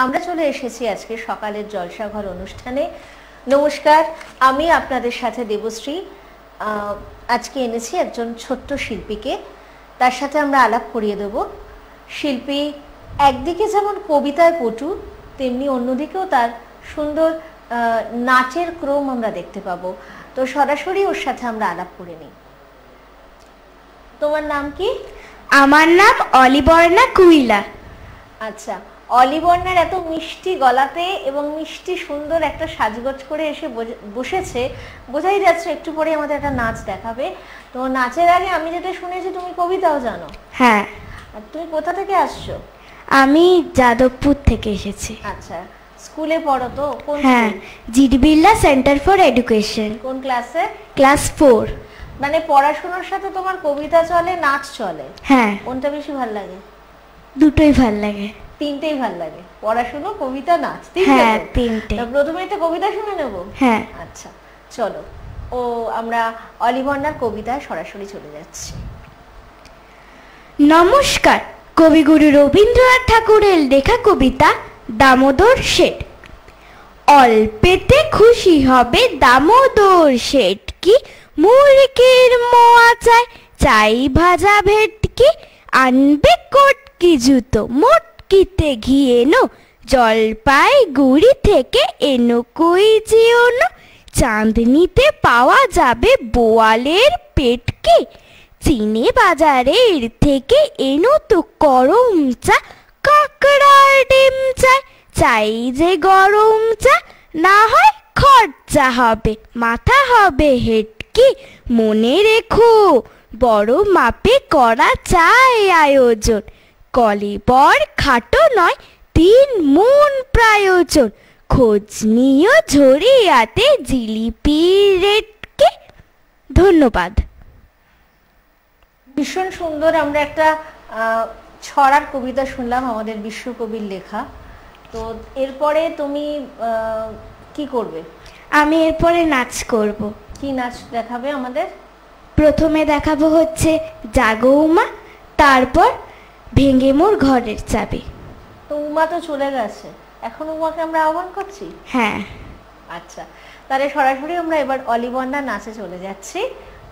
আমরা চলে এসেছি আজকে সকালের জলসাঘর অনুষ্ঠানে। নমস্কার, আমি আপনাদের সাথে দেবশ্রী। আজকে এনেছি একজন ছোট্ট শিল্পীকে, তার সাথে আমরা আলাপ করিয়ে দেব। শিল্পী একদিকে যেমন কবিতায় পটু, তেমনি অন্যদিকেও তার সুন্দর নাচের ক্রম আমরা দেখতে পাবো। তো সরাসরি ওর সাথে আমরা আলাপ করে নিই। তোমার নাম কি? আমার নাম অলিবর্ণা কুইলা। আচ্ছা, অলিবর্ণার এত মিষ্টি গলাতে এবং মিষ্টি সুন্দর একটা সাজগোজ করে এসে বসেছে, বোঝাই যাচ্ছে একটু পরে আমাদের একটা নাচ দেখাবে। তো নাচের আগে আমি যেটা শুনেছি তুমি কবিতাও জানো। হ্যাঁ। আর তুমি কোথা থেকে আসছো? আমি যাদবপুর থেকে এসেছি। আচ্ছা, স্কুলে পড়ো তো? কোন? হ্যাঁ, GD Birla centre for education. কোন ক্লাসে? ক্লাস 4। মানে পড়াশোনার সাথে তোমার কবিতা চলে, নাচ চলে? হ্যাঁ। কোনটা বেশি ভালো লাগে? দুটোই ভালো লাগে। তিনটেই ভালো লাগে, পড়াশোনা, কবিতা, নাচ, হ্যাঁ, তিনটে। প্রথমে একটা কবিতা শুনে নেব। হ্যাঁ। আচ্ছা চলো, আমরা অলিবর্ণার কবিতায় সরাসরি চলে যাচ্ছি। নমস্কার, কবিগুরু রবীন্দ্রনাথ ঠাকুরের লেখা কবিতা দামোদর শেঠ। অল্পেতে খুশি হবে দামোদর শেঠ কি, মুরগির মোয়া চাই, চাই ভাজা ভেটকি, আনবে কটকি জুতো, মটকিতে ঘি এনো, জলপাইগুড়ি থেকে এনো কই জিওনো, চাঁদনিতে পাওয়া যাবে বোয়ালের পেটকি, চিনে বাজারের থেকে এনো তো গরম চা, কাঁকড়ার ডিম চাই, চাই যে গরম চা, না হয় খরচা হবে, মাথা হবে হেটকি, মনে রেখো বড় মাপে করা চাই আয়োজন, কলিবর খাটো নয় 3 মণ প্রয়োজন, খোঁজ নিও ঝরিয়াতে জিলিপির রেটকে। ধন্যবাদ। ভীষণ সুন্দর। আমরা একটা ছড়ার কবিতা শুনলাম আমাদের বিশ্বকবির লেখা। তো এরপরে তুমি কি করবে? আমি এরপরে নাচ করব। কি নাচ দেখাবে আমাদের? প্রথমে দেখাবো হচ্ছে জাগো উমা, তারপর ভেঙে মোর ঘরের চাবি। তো উমা তো চলে গেছে, এখন উমাকে আমরা আহ্বান করছি। হ্যাঁ। আচ্ছা, তাহলে সরাসরি আমরা এবার অলিবর্ণা নাচে চলে যাচ্ছি।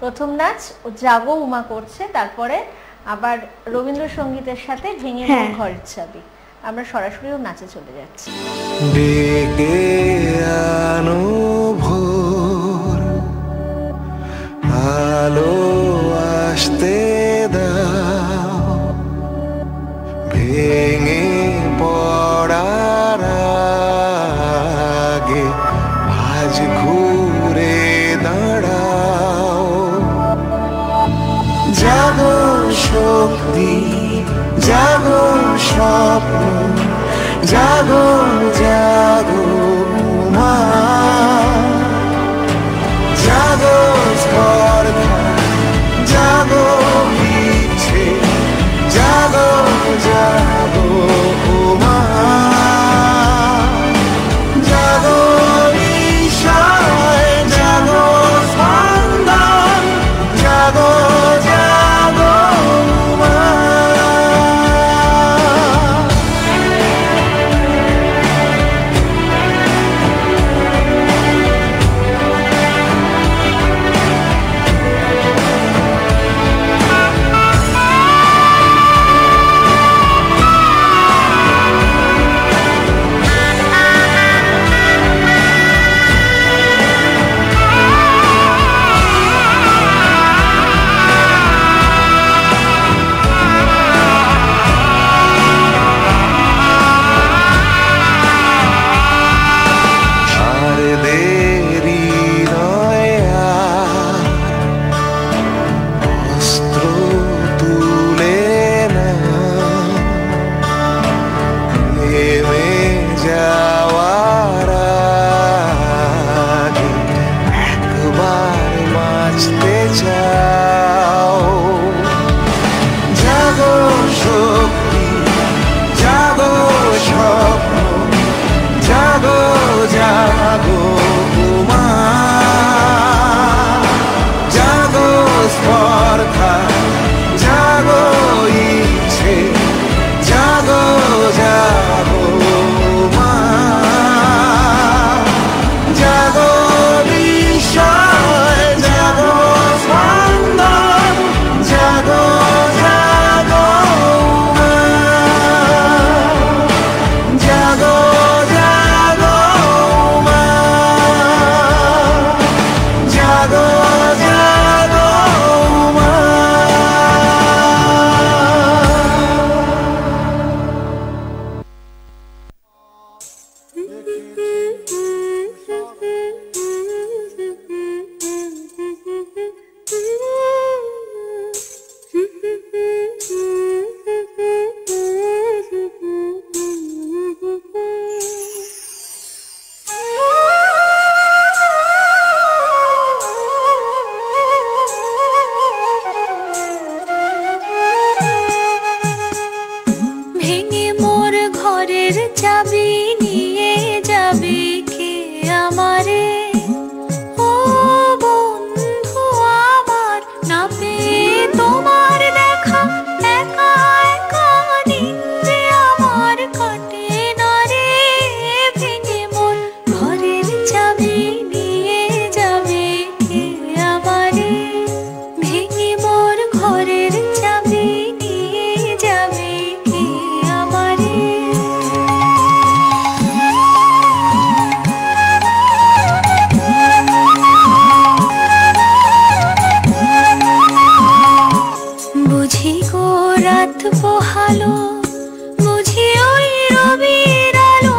প্রথম নাচ ও জাগো উমা করছে, তারপরে আবার রবীন্দ্রসঙ্গীতের সাথে ভেঙে মোর ঘরের চাবি। আমরা সরাসরি ও নাচে চলে যাচ্ছি। ডেকে আনো ভোর, আলো আসতে দাও, ভেঙে পড়ার আগে আজ ঘুরে দাঁড়াও, জাগো শক্তি, জাগো স্বপ্ন, জাগো জাগো মা, জাগো স্পর্ধা, জাগো ইচ্ছে, জাগো জাগো মা, জাগো বিষয়, জাগো স্পন্দন, জাগো জাগো মা। জাগো ইচ্ছে, জাগো জাগো চাবি নিয়ে যাবে কে আমারে? ও বন্ধু আমার, না পেয়ে তোমার দেখা একা একা নিন্দে আমার কাটে না রে। ভেঙে মন ঘরের চাবি নিয়ে যাবে কে আমারে? ভেঙে মোর ঘরের চাবি নিয়ে যাবে কে আমারে? বুঝি গো রাত পোহালো, বুঝি ওই রবির আলো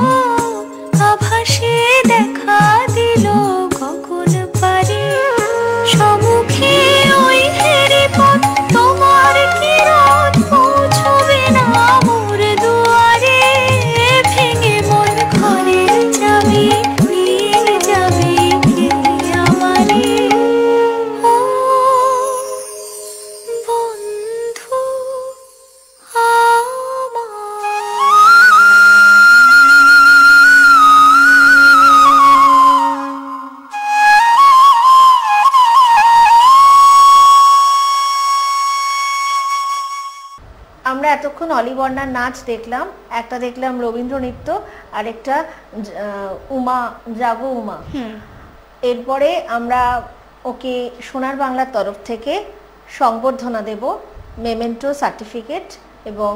আভাসে দেখা দিল গগন পারে। সম্মুখে ওই হেরি পথ তোমার কিরণ পৌঁছবে না মোর দুয়ারে। ভেঙে মন ঘরের চাবি নিয়ে যাবে কে আমারে? ও বন্ধু আমার। আমরা এতক্ষণ অলিবর্ণার নাচ দেখলাম, একটা দেখলাম রবীন্দ্র নৃত্য, আর একটা উমা, জাগো উমা। এরপরে আমরা ওকে সোনার বাংলার তরফ থেকে সংবর্ধনা দেব, মেমেন্টো, সার্টিফিকেট এবং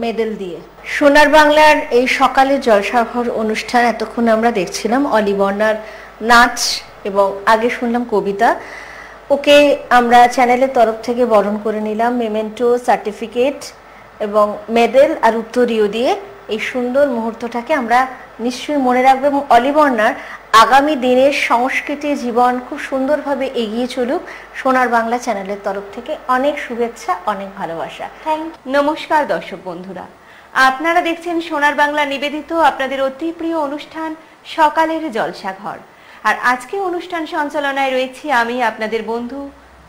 মেডেল দিয়ে। সোনার বাংলার এই সকালের জলসাঘর অনুষ্ঠান এতক্ষণ আমরা দেখছিলাম অলিবর্ণার নাচ এবং আগে শুনলাম কবিতা। ওকে আমরা চ্যানেলের তরফ থেকে বরণ করে নিলাম মেমেন্টো, সার্টিফিকেট এবং মেডেল আর উত্তরীয় দিয়ে। এই সুন্দর মুহূর্তটাকে আমরা নিশ্চয়ই মনে রাখবো এবং অলিবর্ণার আগামী দিনের সংস্কৃতি জীবন খুব সুন্দরভাবে এগিয়ে চলুক। সোনার বাংলা চ্যানেলের তরফ থেকে অনেক শুভেচ্ছা, অনেক ভালোবাসা। Thank you. নমস্কার দর্শক বন্ধুরা, আপনারা দেখছেন সোনার বাংলা নিবেদিত আপনাদের অতি প্রিয় অনুষ্ঠান সকালের জলসাঘর। আর আজকে অনুষ্ঠান সঞ্চালনায় রয়েছি আমি আপনাদের বন্ধু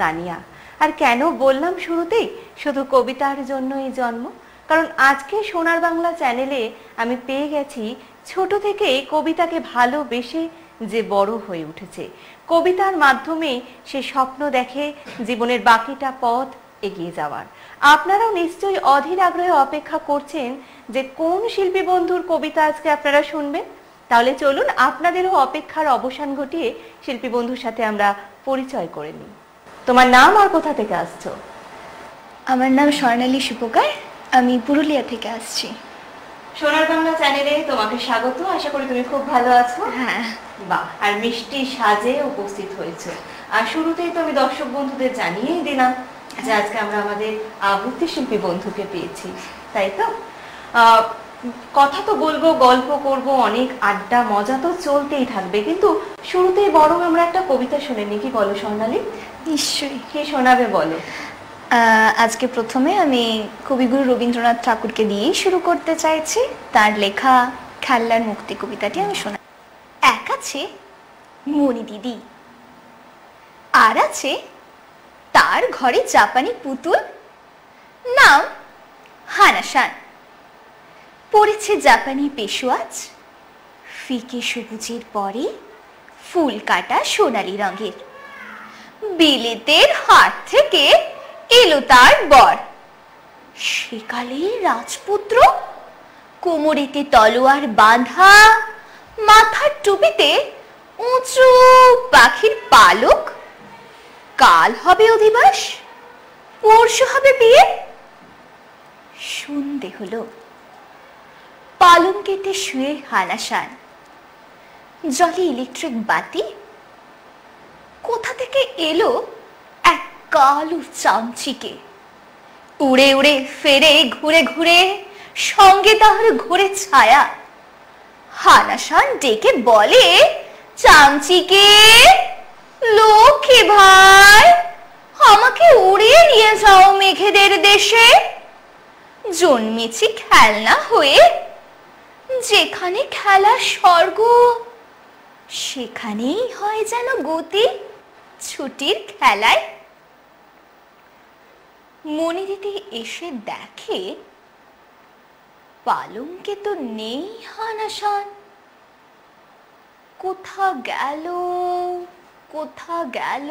তানিয়া। আর কেন বললাম শুরুতেই শুধু কবিতার জন্যই জন্ম, কারণ আজকে সোনার বাংলা চ্যানেলে আমি পেয়ে গেছি ছোট থেকেই কবিতাকে ভালোবেসে যে বড় হয়ে উঠেছে। কবিতার মাধ্যমে সে স্বপ্ন দেখে জীবনের বাকিটা পথ এগিয়ে যাওয়ার। আপনারাও নিশ্চয়ই অধীর আগ্রহে অপেক্ষা করছেন যে কোন শিল্পী বন্ধুর কবিতা আজকে আপনারা শুনবেন। তাহলে চলুন আপনাদেরও অপেক্ষার অবসান ঘটিয়ে শিল্পী বন্ধুর সাথে আমরা পরিচয় করে নিই। তোমার নাম আর কোথা থেকে আসছো? আমার নাম স্বর্ণালী সুপকার, আমি পুরুলিয়া থেকে আসছি। সোনার বাংলা চ্যানেলে তোমাকে স্বাগত। আশা করি তুমি খুব ভালো আছো। হ্যাঁ। বাহ, আর মিষ্টি সাজে উপস্থিত হয়েছো। আর শুরুতেই তো আমি দর্শক বন্ধুদের জানিয়েই দিলাম যে আজকে আমরা আমাদের আবৃত্তি শিল্পী বন্ধুকে পেয়েছি, তাই তো? কথা তো বলবো, গল্প করব, অনেক আড্ডা মজা তো চলতেই থাকবে, কিন্তু শুরুতেই বরং আমরা একটা কবিতা শুনে নিই, কি বলো স্বর্ণালী? নিশ্চয়ই। কে শোনাবে বলো? আজকে প্রথমে আমি কবিগুরু রবীন্দ্রনাথ ঠাকুরকে দিয়েই শুরু করতে চাইছি। তার লেখা খেলনার মুক্তি কবিতাটি আমি শোনাই। এক আছে মণি দিদি, আর আছে তার ঘরে জাপানি পুতুল, নাম হানাসান। পড়েছে জাপানি পেশোয়াজ, ফিকে সবুজের পরে ফুল কাটা সোনালী রঙের। বিলেতের হাট থেকে এলো তার বর, সেকালে রাজপুত্র, কোমরেতে তলোয়ার বাঁধা, মাথার টুপিতে উঁচু পাখির পালক। কাল হবে অধিবাস, পরশু হবে বিয়ে। সন্ধে হলো, পালঙ্কেতে শুয়ে হানাসান, জলে ইলেকট্রিক বাতি। কোথা থেকে এলো এক কালো চামচিকে, উড়ে উড়ে ফেরে ঘুরে ঘুরে, সঙ্গে তাহার ঘুরে ছায়া। হানাসান ডেকে বলে, চামচিকে লক্ষ্মী ভাই, আমাকে উড়িয়ে নিয়ে যাও মেঘেদের দেশে। জন্মেছি খেলনা হয়ে, যেখানে খেলার স্বর্গ সেখানেই হয় যেন গতি ছুটির খেলায়। মণি দিদি এসে দেখে পালঙ্কে তো নেই হানাশান। কোথা গেল কোথা গেল?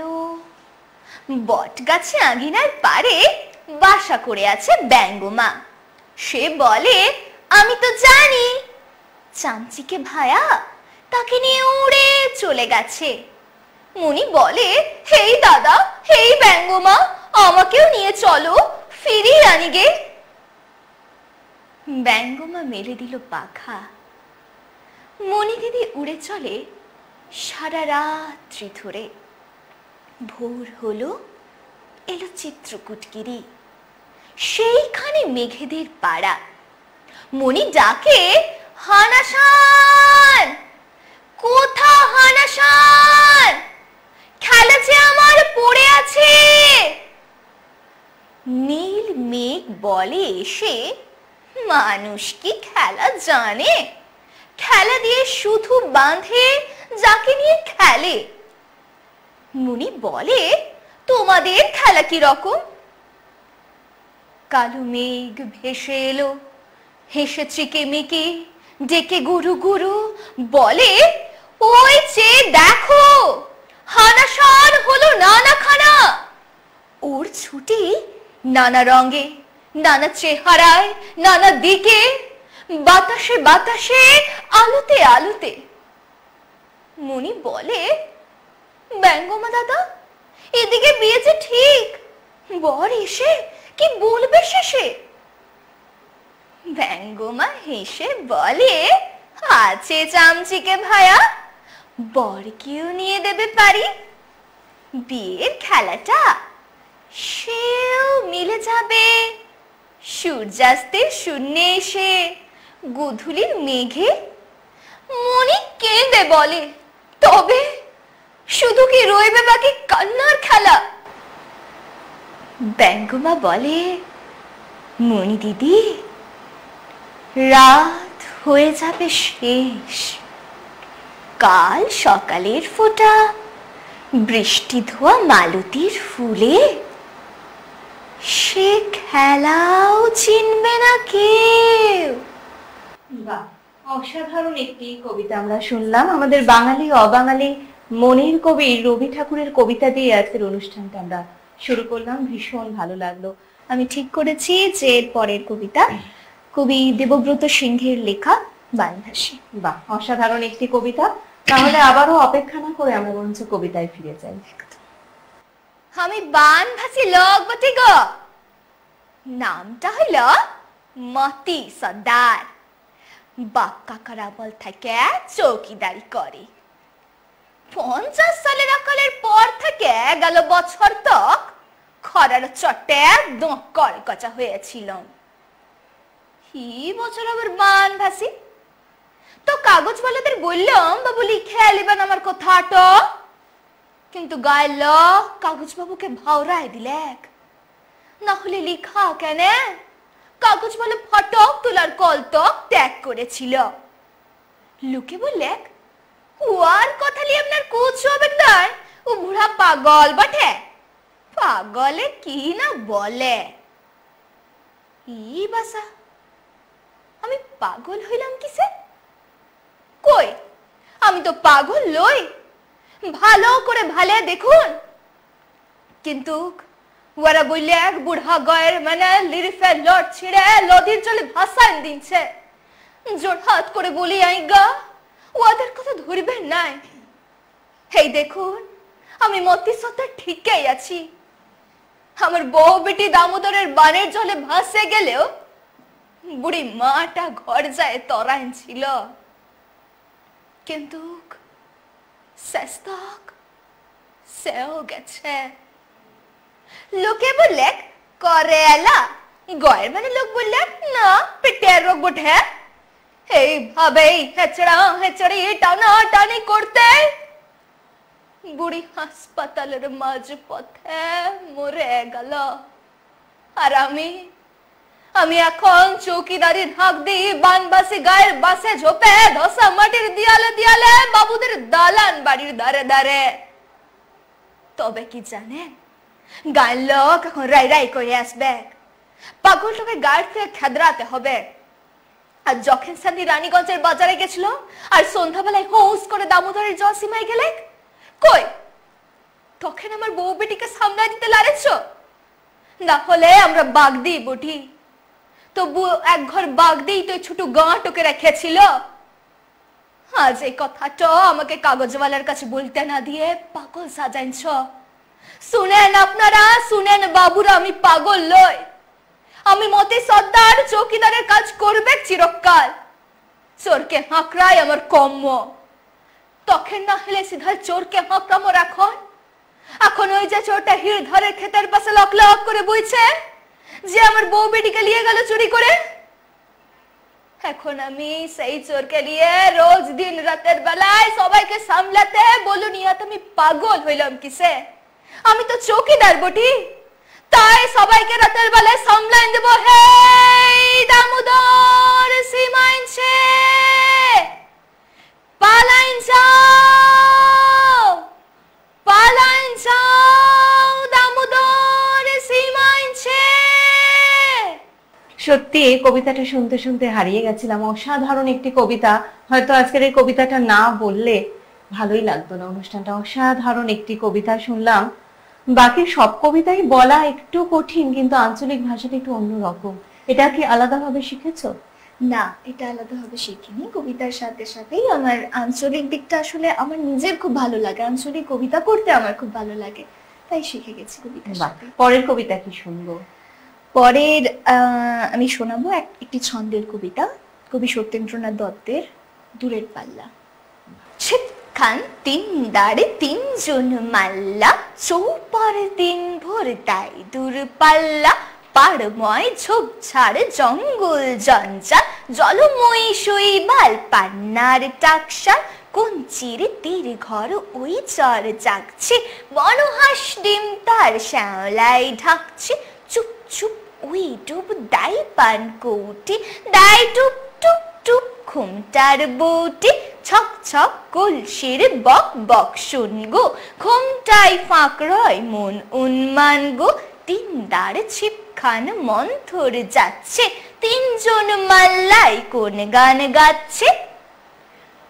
বট গাছে আঙিনার পারে বাসা করে আছে ব্যঙ্গমা। সে বলে আমি তো জানি। চামচিকে ভায়া তাকে নিয়ে উড়ে চলে গেছে। মনি বলে হেই দাদা, হেই ব্যঙ্গমা, আমাকেও নিয়ে চলো, ফিরিয়ে আনি গে। ব্যঙ্গমা মেলে দিল পাখা। মনি দিদি উড়ে চলে সারা রাত্রি ধরে। ভোর হলো, এলো চিত্রকুটকিরি, সেইখানে মেঘেদের পাড়া। মনি ডাকে হানাশান, কোথা হানাশান, খেলা যে আমার পড়ে আছে। নীল মেঘ বলে এসে মানুষ কি খেলা জানে? খেলা দিয়ে শুধু বাঁধে যাকে নিয়ে খেলে। মুনি বলে তোমাদের খেলা কি রকম? কালো মেঘ ভেসে এলো, হেসে চিকেমিকে ডেকে গুরু গুরু, বলে ওই যে দেখো হানাশান হলো নানাখানা। ওর ছুটি নানা রঙে, নানা চেহারায়, নানা দিকে, বাতাসে বাতাসে, আলোতে আলোতে। মনি বলে ব্যঙ্গমা দাদা, এদিকে বিয়ে যে ঠিক, বর এসে কি বলবে শেষে? ব্যঙ্গমা হেসে বলে আছে চামচিকে ভায়া, বরকেও নিয়ে দেবে পারি। বিয়ের খেলাটা সেও মিলে যাবে সূর্যাস্তের শূন্যে এসে, গোধূলির মেঘে। মনি কেঁদে বলে তবে শুধু কি রইবে বাকি কান্নার খেলা? ব্যঙ্গমা বলে মনি দিদি, রাত হয়ে যাবে শেষ, কাল সকালের ফোঁটা বৃষ্টি ধোয়া মালতীর ফুলে, সে খেলাও চিনবে না কেউ। বাহ, অসাধারণ একটি কবিতা আমরা শুনলাম। আমাদের বাঙালি অবাঙালি মনের কবি রবি ঠাকুরের কবিতা দিয়ে আজকের অনুষ্ঠানটা আমরা শুরু করলাম। ভীষণ ভালো লাগলো। আমি ঠিক করেছি যে এর পরের কবিতা কবি দেবব্রত সিংহের লেখা বানভাসী। বাহ, অসাধারণ একটি কবিতা। তাহলে আবারও অপেক্ষা না করে আমরা বরঞ্চ কবিতায় ফিরে যাই। আমি বানভাসী লোক বটে গো, নামটা হইল মতি সর্দার। বাপ কাকার আমল থেকে চৌকিদারি করে। 50 সালের আকালের পর থেকে গেল বছর তক খরার চটে দোঁকর কচা হয়েছিল। এই বছর আবার বানভাসী তো কাগজওয়ালাদের বললাম বাবু লিখে আলিবেন আমার কথাটা, কিন্তু গায়ের লোক কাগজ বাবুকে ভাওরায় দিলেক। না হলে লিখা কেন? কাগজ বলে ফটক তোলার কলতক ত্যাগ করেছিল। লোকে বললেক ওয়ার কথা নিয়ে আপনার কুচ হবে না, ও বুড়া পাগল বটে। পাগলে কি না বলে। এই বাসা, আমি পাগল হইলাম কিসে? কই, আমি তো পাগল লই, ভালো করে ভালে দেখুন। কিন্তু ওরা বললে এক বুড়া গয়ের মানে লিরিফে লট ছিঁড়ে নদীর জলে ভাসান দিচ্ছে। জোর হাত করে বলি আইগা ওদের কথা ধরবেন নাই। এই দেখুন, আমি মতি সত্তা ঠিকই আছি। আমার বউ বেটি দামোদরের বানের জলে ভাসে গেলেও বুড়ি মাটা ঘর যায় তরাইন ছিল। কিন্তু শেষতক সেও গেছে। লোকে বললে করে এলা, গয়ের মানে লোক বললে না পেটের রোগ বটে। এইভাবেই হেচড়া হেচড়ি টানা টানি করতে বুড়ি হাসপাতালের মাঝ পথে মরে গেল। আর আমি এখন চৌকিদারির হাঁক দিই বানবাসী গায়ের বাসে ঝোপে ধসা মাটির দিয়ালে দিয়ালে বাবুদের দালান বাড়ির ধারে ধারে। তবে কি জানেন, গায়ের লোক এখন রাই রাই করে আসবে। পাগলটাকে গায়ের থেকে খেদরাতে হবে। আর যখন সাথী রানীগঞ্জের বাজারে গেছিল আর সন্ধ্যাবেলায় হোস করে দামোদরের জল সীমায় গেলে কই তখন আমার বউ বেটিকে সামলা দিতে লারেছ? না হলে আমরা বাগদি বটি, তবু এক ঘর বাগদি তো ছোট গাঁটকে রেখেছিল। আজ এই কথাটা আমাকে কাগজওয়ালার কাছে বলতে না দিয়ে পাগল সাজাইছ। শুনেন আপনারা, শুনেন বাবুরা, আমি পাগল লই। আমি মতে সর্দার চৌকিদারের কাজ করবে চিরকাল। চোরকে হাঁকড়াই আমার কম্য। তখন না হলে সিধা চোরকে হাঁকড়ামো রাখন। এখন ওই যে চোরটা হিড়ধরের ক্ষেতের পাশে লক লক করে বইছে, যে আমার বউ বেটিকে নিয়ে গেল চুরি করে, এখন আমি সেই চোরকে নিয়ে রোজ দিন রাতের বেলায় সবাইকে সামলাতে বলুন, ইয়াতে আমি পাগল হইলাম কিসে? আমি তো চৌকিদার বটি, তাই সবাইকে রাতের বেলায় সামলাই দেব। হে দামোদর সীমাইছে পালাইন যাও, পালাইন যাও, দামোদর সীমাইছে। সত্যি এই কবিতাটা শুনতে শুনতে হারিয়ে গেছিলাম। অসাধারণ একটি কবিতা। হয়তো আজকের এই কবিতাটা না বললে ভালোই লাগতো না অনুষ্ঠানটা। অসাধারণ একটি কবিতা শুনলাম। বাকি সব কবিতাই বলা একটু কঠিন, কিন্তু আঞ্চলিক ভাষাটা একটু অন্যরকম। এটা কি আলাদাভাবে শিখেছো? না, এটা আলাদাভাবে শিখিনি। কবিতার সাথে সাথেই আমার আঞ্চলিক দিকটা আসলে আমার নিজের খুব ভালো লাগে। আঞ্চলিক কবিতা পড়তে আমার খুব ভালো লাগে, তাই শিখে গেছি কবিতার সাথে। পরের কবিতা কি শুনবো? পরের আমি শোনাবো একটি ছন্দের কবিতা, কবি সত্যেন্দ্রনাথ দত্তের দূরের পাল্লা। ছিটখান তিন দাঁড়ে তিনজন মাল্লা, চৌপার দিন ভোর তাই দূর পাল্লা। পাড়ময় ঝোপঝাড় জঙ্গল জঞ্জাল, জলময়ী শৈবাল পান্নার টাকশাল। কঞ্চির তীর ঘর ওই চর জাগছে, বনহাঁস ডিম তার শ্যাওলায় ঢাকছে। চুপ চুপ ওই ডুব দাই পান কৌটি, দাই টুপ টুপ টুপ ঘুমটার বউটি। ছক ছক কলসির বক বক শুন গো, ঘুমটাই ফাঁক রয় মন উন্মান গো। তিন দাঁড় ছিপখান মন্থর যাচ্ছে, তিনজন মাল্লাই কোন গান গাচ্ছে।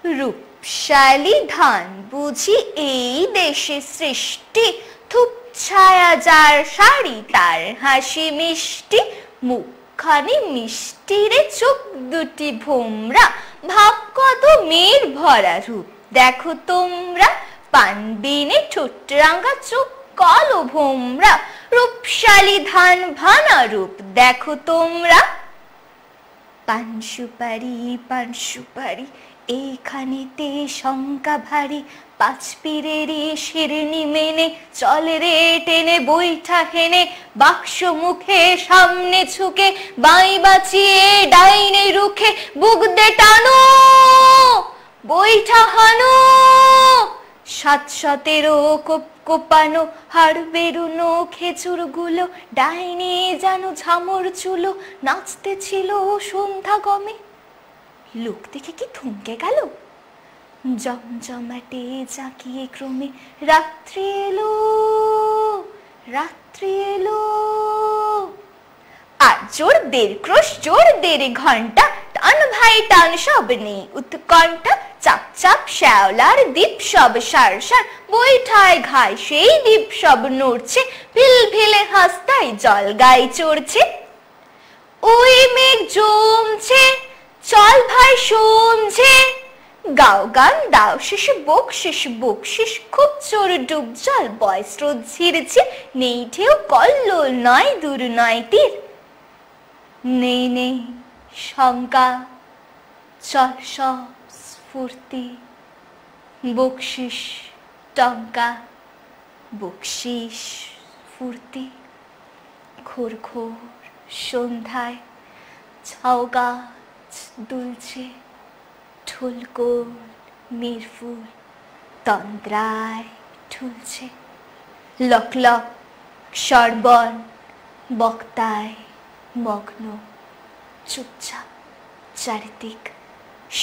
রূপশালী ধান বুঝি এই দেশে সৃষ্টি, থুপ ছায়া যার শাড়ি তার হাসি মিষ্টি। মুখখানি মিষ্টি রে চোখ দুটি ভোমরা, ভাব কত মেয়ের ভরা রূপ দেখো তোমরা। পানবিনে ঠোঁট রাঙা চোখ কালো ভোমরা, রূপশালী ধান ভানা রূপ দেখো তোমরা। পান সুপারি পান সুপারি এইখানেতে শঙ্কা ভারী, পাঁচ পীরেরই শিরনি মেনে চলে রে টেনে বইটা হেনে। বাক্স মুখে সামনে ঝুঁকে বাই বাঁচিয়ে ডাইনে রুখে, বুক দে টানো বইটা হানো। 7-17 কোপ কোপানো হাড় বেরুনো খেজুর গুলো, ডাইনে যেন ঝামর চুলো নাচতে ছিল সন্ধ্যা গমে। লোক দেখে কি থমকে গেল, জমজমাটে জাঁকিয়ে ক্রমে রাত্রি এলো, রাত্রি এলো। আর জোর দেড় ক্রোশ জোর দেড় ঘন্টা, টান ভাই টান সব নেই উৎকণ্ঠা। চাপ চাপ শ্যাওলার দ্বীপ সব সার সার, বৈঠায় ঘায় সেই দ্বীপ সব নড়ছে। ভিল ভিলে হাসতায় জল গায়ে চড়ছে। ওই মেঘ জমছে চল ভাই সমঝে, গাও গান দাও শেষে বকশিস বকশিস। খুব চোর ডুব জল বয় স্রোত ঝিরছে, নেই ঢেউ কল্লোল নয় দূর নয় তীর। নেই নেই শঙ্কা চল সব স্ফূর্তি, বকশিস টঙ্কা বকশিস ফুর্তি। ঘোর ঘোর সন্ধ্যায় ঝাউ গাছ দুলছে, ঢোলকোল মিরফুল তন্দ্রায় ঠুলছে। লক লক সরবন বক্তায় মগ্ন, চুপচাপ চারিদিক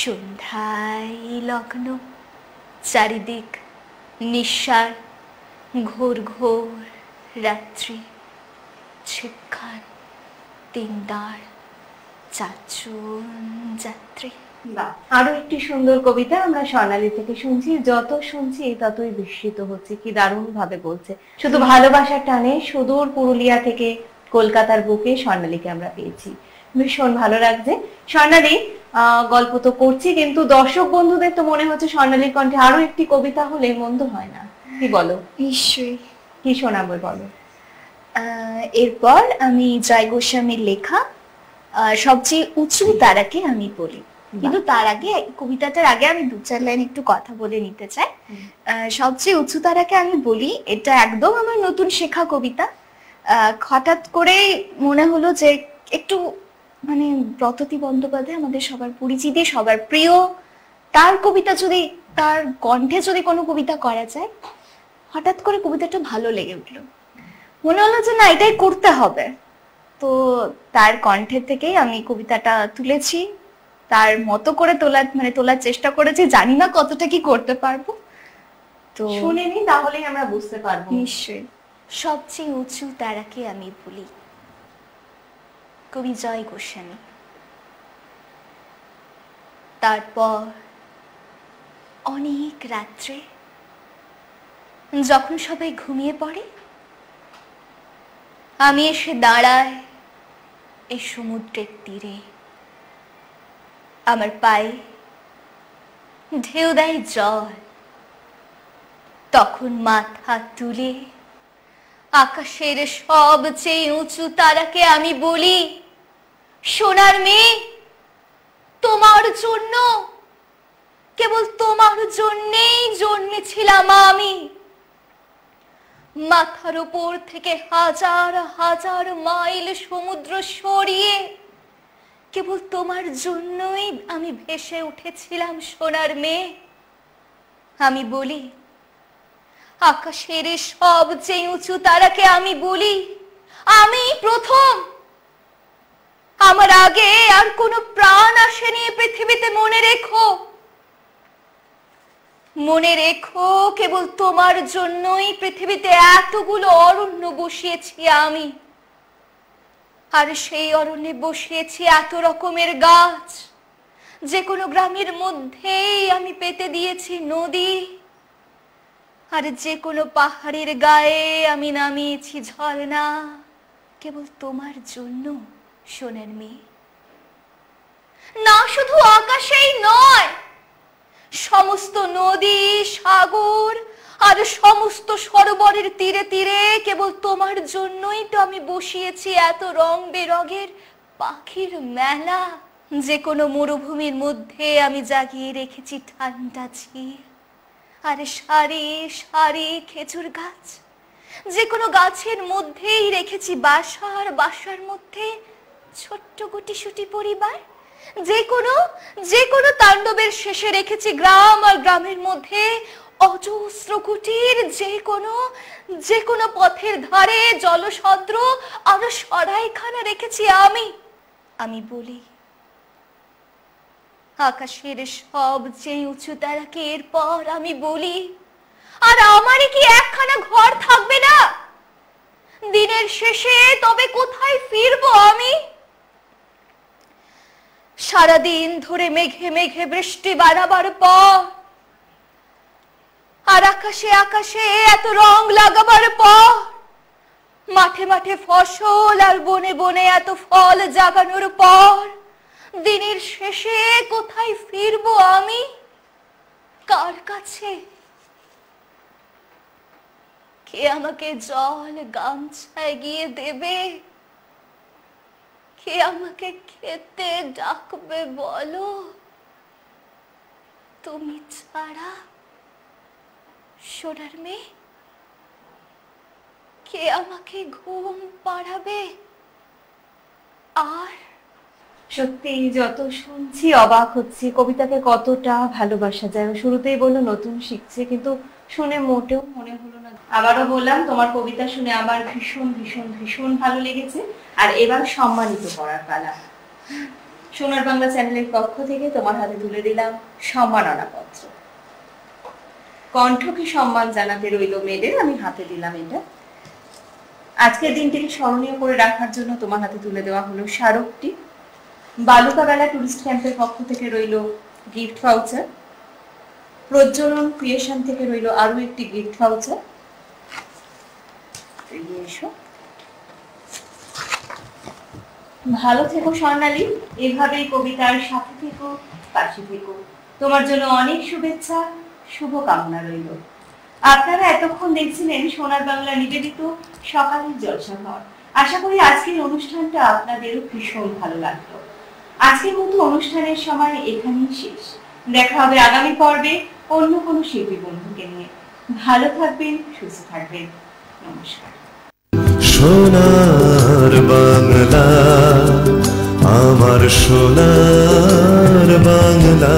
সন্ধ্যায় লগ্ন। চারিদিক নিঃসার ঘোর ঘোর রাত্রি। ছিপখান তিন দাঁড় চারজন যাত্রী। বাহ, আরো একটি সুন্দর কবিতা আমরা স্বর্ণালী থেকে শুনছি। যত শুনছি ততই বিস্মিত হচ্ছে, কি দারুণ ভাবে বলছে। শুধু ভালোবাসার টানে সুদূর পুরুলিয়া থেকে কলকাতার বুকে স্বর্ণালীকে আমরা পেয়েছি, ভীষণ ভালো লাগছে। স্বর্ণালী, গল্প তো করছি, কিন্তু দর্শক বন্ধুদের তো মনে হচ্ছে স্বর্ণালীর কণ্ঠে আরো একটি কবিতা হলে মন্দ হয় না, কি বলো? নিশ্চয়ই। কি শোনাবো বলো? এরপর আমি জয় গোস্বামীর লেখা সবচেয়ে উঁচু তারাকে আমি বলি। কিন্তু তার আগে, কবিতাটার আগে আমি 2-4 লাইন একটু কথা বলে নিতে চাই। সবচেয়ে উঁচু তারাকে আমি বলি, এটা একদম আমার নতুন শেখা কবিতা। হঠাৎ করে মনে হলো যে একটু মানে ব্রততী বন্দ্যোপাধ্যায় আমাদের সবার পরিচিতি, সবার প্রিয়, তার কবিতা যদি, তার কণ্ঠে যদি কোনো কবিতা করা যায়, হঠাৎ করে কবিতাটা ভালো লেগে উঠলো। মনে হলো যে না, এটাই করতে হবে। তো তার কণ্ঠের থেকেই আমি কবিতাটা তুলেছি, তার মতো করে তোলার চেষ্টা করেছি। জানি না কতটা কি করতে পারবো, তো শুনে নি, তাহলেই আমরা বুঝতে পারবো। নিশ্চয়ই। সবচেয়ে উঁচু তারাকে আমি বলি, কবি জয় গোস্বামী। তারপর অনেক রাত্রে যখন সবাই ঘুমিয়ে পড়ে, আমি এসে দাঁড়াই এই সমুদ্রের তীরে। আমার পায়ে ঢেউ দেয় জল, তখন মাথা তুলে আকাশের সবচেয়ে উঁচু তারাকে আমি বলি, সোনার মেয়ে, তোমার জন্য, কেবল তোমার জন্যেই জন্মেছিলাম আমি। মাথার উপর থেকে হাজার হাজার মাইল সমুদ্র সরিয়ে কেবল তোমার জন্যই আমি ভেসে উঠেছিলাম সোনার মেয়ে। আমি বলি, আকাশের সবচেয়ে উঁচু তারাকে আমি বলি, আমি প্রথম, আমার আগে আর কোনো প্রাণ আসেনি পৃথিবীতে। মনে রেখো, মনে রেখো, কেবল তোমার জন্যই পৃথিবীতে এতগুলো অরণ্য বসিয়েছি আমি। আর সেই অরণ্যে বসিয়েছি এত রকমের গাছ, যে কোনো গ্রামের মধ্যেই আমি পেতে দিয়েছি নদী। আর যে কোনো পাহাড়ের গায়ে আমি নামিয়েছি ঝর্ণা, কেবল তোমার জন্য সোনার মেয়ে। না, শুধু আকাশেই নয়, সমস্ত নদী, সাগর আর সমস্ত সরোবরের তীরে তীরে কেবল তোমার জন্যই তো আমি বসিয়েছি এত রং বেরঙের পাখির মেলা। যে কোনো মরুভূমির মধ্যে আমি জাগিয়ে রেখেছি ঠান্ডা ঝিল আর সারি সারি খেজুর গাছ। যে কোনো গাছের মধ্যেই রেখেছি বাসা, আর বাসার মধ্যে ছোট্ট গুটিসুটি পরিবার। যে কোনো তাণ্ডবের শেষে রেখেছি গ্রাম, আর গ্রামের মধ্যে অজস্র কুটির। যে কোনো পথের ধারে জলসদ্র আর সরাইখানা রেখেছি আমি বলি, আকাশের সবচেয়ে উঁচু তারাকে এরপর আমি বলি, আর আমারই কি একখানা ঘর থাকবে না দিনের শেষে? তবে কোথায় ফিরবো আমি? সারাদিন ধরে মেঘে মেঘে বৃষ্টি বাড়াবার পর, আর আকাশে আকাশে এত রং লাগাবার পর, মাঠে মাঠে ফসল আর বনে বনে এত ফল জাগানোর পর, দিনের শেষে কোথায় ফিরবো আমি? কার কাছে? কে আমাকে জল গামছায় গিয়ে দেবে? কে আমাকে খেতে ডাকবে বলো? তুমি ছাড়া সোনার মেয়ে, কে আমাকে ঘুম পাড়াবে? আর সত্যি যত শুনছি অবাক হচ্ছি, কবিতাকে কতটা ভালোবাসা যায়। শুরুতেই বললো নতুন শিখছে, কিন্তু শুনে মোটেও মনে হলো না। আবারও বললাম, তোমার কবিতা শুনে আমার ভীষণ ভীষণ ভীষণ ভালো লেগেছে। আর এবার সম্মানিত করার পালা। সোনার বাংলা চ্যানেলের পক্ষ থেকে তোমার হাতে তুলে দিলাম সম্মাননা পত্র। কণ্ঠকে সম্মান জানাতে রইল মেয়েদের, আমি হাতে দিলাম এটা। আজকের দিনটিকে স্মরণীয় করে রাখার জন্য তোমার হাতে তুলে দেওয়া হলো স্মারকটি। বালুকাবেলা টুরিস্ট ক্যাম্পের পক্ষ থেকে রইল গিফট ভাউচার, প্রজ্বলন ক্রিয়েশন থেকে রইল আরো একটি গিফট ভাউচার। এসো, ভালো থেকো স্বর্ণালী, এভাবেই কবিতার সাথে থেকো, পাশে থেকো। তোমার জন্য অনেক শুভেচ্ছা, শুভকামনা রইল। আপনারা এতক্ষণ দেখছিলেন সোনার বাংলা নিবেদিত সকালের জলসাঘর। আশা করি আজকের অনুষ্ঠানটা আপনাদেরও ভীষণ ভালো লাগলো। আজকের মতো অনুষ্ঠানের সময় এখানেই শেষ। দেখা হবে আগামী পর্বে অন্য কোনো শিল্পী বন্ধুকে নিয়ে। ভালো থাকবেন, সুস্থ থাকবেন। নমস্কার। সোনার বাংলা, আমার সোনার বাংলা।